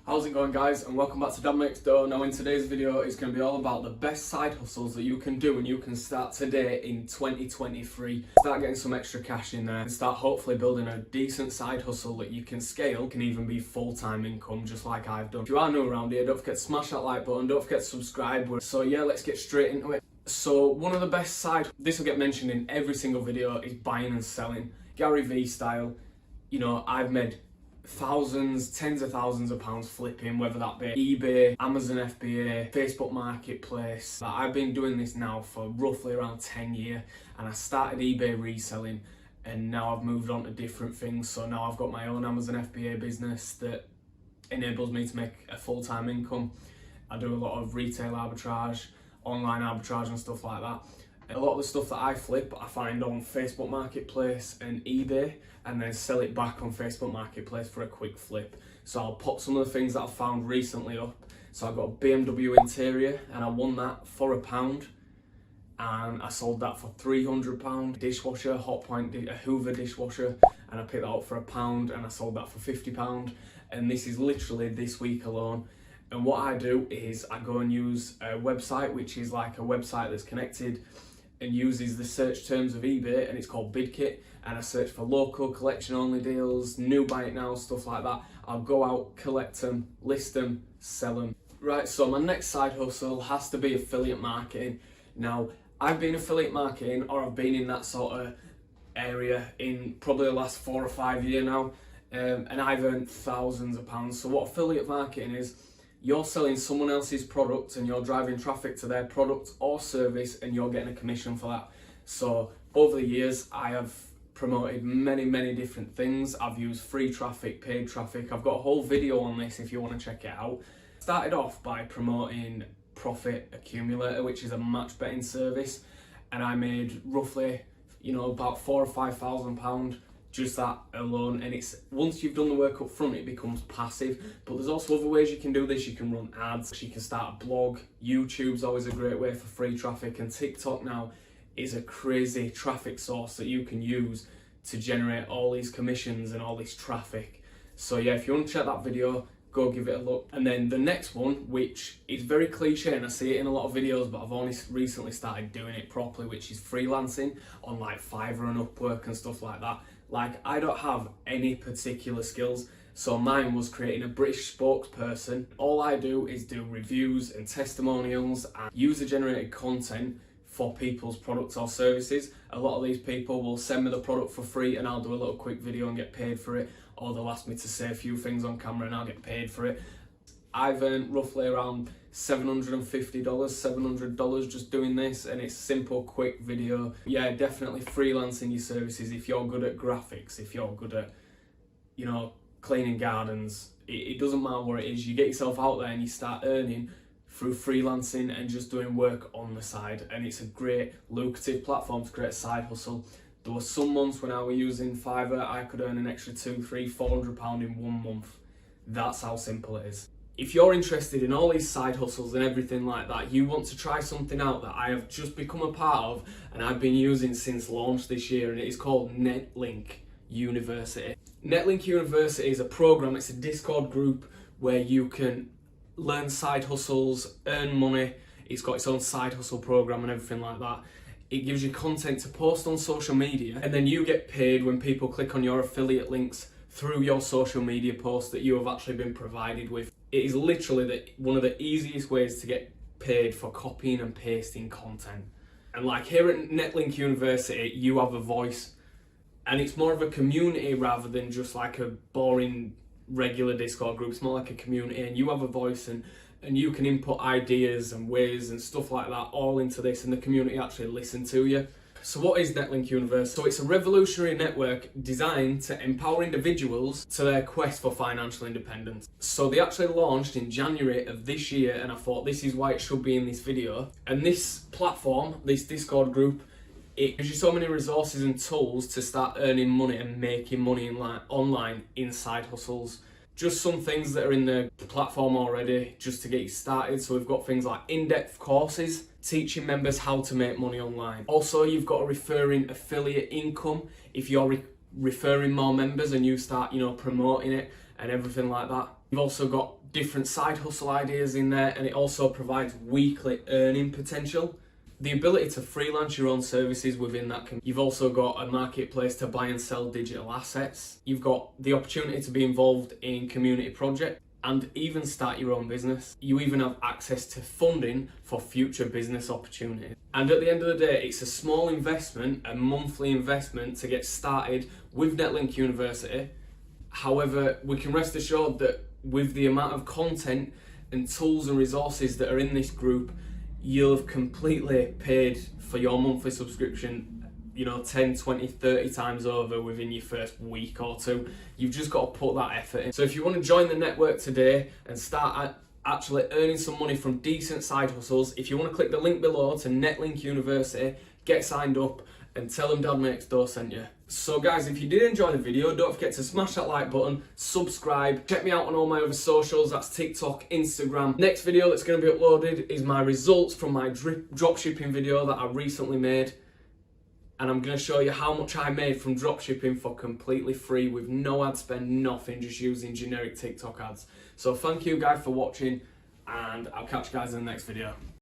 How's it going, guys, and welcome back to Dad Makes Dough. Now in today's video it's going to be all about the best side hustles that you can do and you can start today in 2023. Start getting some extra cash in there and start hopefully building a decent side hustle that you can scale, can even be full-time income just like I've done. If you are new around here, don't forget to smash that like button, don't forget to subscribe. So yeah, let's get straight into it. So one of the best this will get mentioned in every single video, is buying and selling. Gary Vee style. You know, I've made thousands, tens of thousands of pounds flipping, whether that be eBay, Amazon FBA, Facebook Marketplace. I've been doing this now for roughly around 10 years, and I started eBay reselling and now I've moved on to different things. So now I've got my own Amazon FBA business that enables me to make a full-time income. I do a lot of retail arbitrage, online arbitrage and stuff like that. A lot of the stuff that I flip, I find on Facebook Marketplace and eBay, and then sell it back on Facebook Marketplace for a quick flip. So I'll put some of the things that I've found recently up. So I've got a BMW interior, and I won that for £1, and I sold that for £300. Dishwasher, Hot Point, a Hoover dishwasher, and I picked that up for £1, and I sold that for £50. And this is literally this week alone. And what I do is I go and use a website, which is like a website that's connected and uses the search terms of eBay, and it's called BidKit, and I search for local collection only deals, new buy it now, stuff like that. I'll go out, collect them, list them, sell them. Right, so my next side hustle has to be affiliate marketing. Now, I've been affiliate marketing, or I've been in that sort of area in probably the last 4 or 5 years now, and I've earned thousands of pounds. So what affiliate marketing is, you're selling someone else's product and you're driving traffic to their product or service, and you're getting a commission for that. So over the years, I have promoted many different things. I've used free traffic, paid traffic. I've got a whole video on this if you want to check it out. Started off by promoting Profit Accumulator, which is a match betting service, and I made roughly, about £4,000 or £5,000 just that alone. And it's, once you've done the work up front, it becomes passive. But there's also other ways you can do this. You can run ads, you can start a blog. YouTube's always a great way for free traffic, and TikTok now is a crazy traffic source that you can use to generate all these commissions and all this traffic. So yeah, if you want to check that video, go give it a look. And then the next one, which is very cliche and I see it in a lot of videos, but I've only recently started doing it properly, which is freelancing on like Fiverr and Upwork and stuff like that. Like, I don't have any particular skills, so mine was creating a British spokesperson. All I do is do reviews and testimonials and user-generated content for people's products or services. A lot of these people will send me the product for free and I'll do a little quick video and get paid for it, or they'll ask me to say a few things on camera and I'll get paid for it. I've earned roughly around $750, $700 just doing this, and it's a simple, quick video. Yeah, definitely freelancing your services if you're good at graphics, if you're good at, cleaning gardens. It doesn't matter what it is, you get yourself out there and you start earning through freelancing and just doing work on the side, and it's a great lucrative platform to create a side hustle. There were some months when I was using Fiverr, I could earn an extra £200, £300, £400 in 1 month. That's how simple it is. If you're interested in all these side hustles and everything like that, you want to try something out that I have just become a part of and I've been using since launch this year, and it is called Netlink University. Netlink University is a program, it's a Discord group where you can learn side hustles, earn money. It's got its own side hustle program and everything like that. It gives you content to post on social media, and then you get paid when people click on your affiliate links through your social media posts that you have actually been provided with. It is literally one of the easiest ways to get paid for copying and pasting content. And like here at Netlink University, you have a voice, and it's more of a community rather than just like a boring regular Discord group. It's more like a community, and you have a voice, and you can input ideas and ways and stuff like that all into this, and the community actually listen to you. So what is Netlink University? So it's a revolutionary network designed to empower individuals to their quest for financial independence. So they actually launched in January of this year, and I thought this is why it should be in this video. And this platform, this Discord group, it gives you so many resources and tools to start earning money and making money online in side hustles. Just some things that are in the platform already just to get you started. So we've got things like in-depth courses teaching members how to make money online. Also, you've got a referring affiliate income if you're referring more members and you start, promoting it and everything like that. You've also got different side hustle ideas in there, and it also provides weekly earning potential. The ability to freelance your own services within that. You've also got a marketplace to buy and sell digital assets. You've got the opportunity to be involved in community projects and even start your own business. You even have access to funding for future business opportunities. And at the end of the day, it's a small investment, a monthly investment to get started with Netlink University. However, we can rest assured that with the amount of content and tools and resources that are in this group, you'll have completely paid for your monthly subscription, 10, 20, 30 times over within your first week or two. You've just got to put that effort in. So if you want to join the network today and start actually earning some money from decent side hustles, if you want to click the link below to Netlink University, get signed up and tell them Dad Makes Dough sent you. So guys, if you did enjoy the video, don't forget to smash that like button, subscribe, check me out on all my other socials, that's TikTok, Instagram. Next video that's going to be uploaded is my results from my dropshipping video that I recently made. And I'm going to show you how much I made from dropshipping for completely free with no ad spend, nothing, just using generic TikTok ads. So thank you guys for watching, and I'll catch you guys in the next video.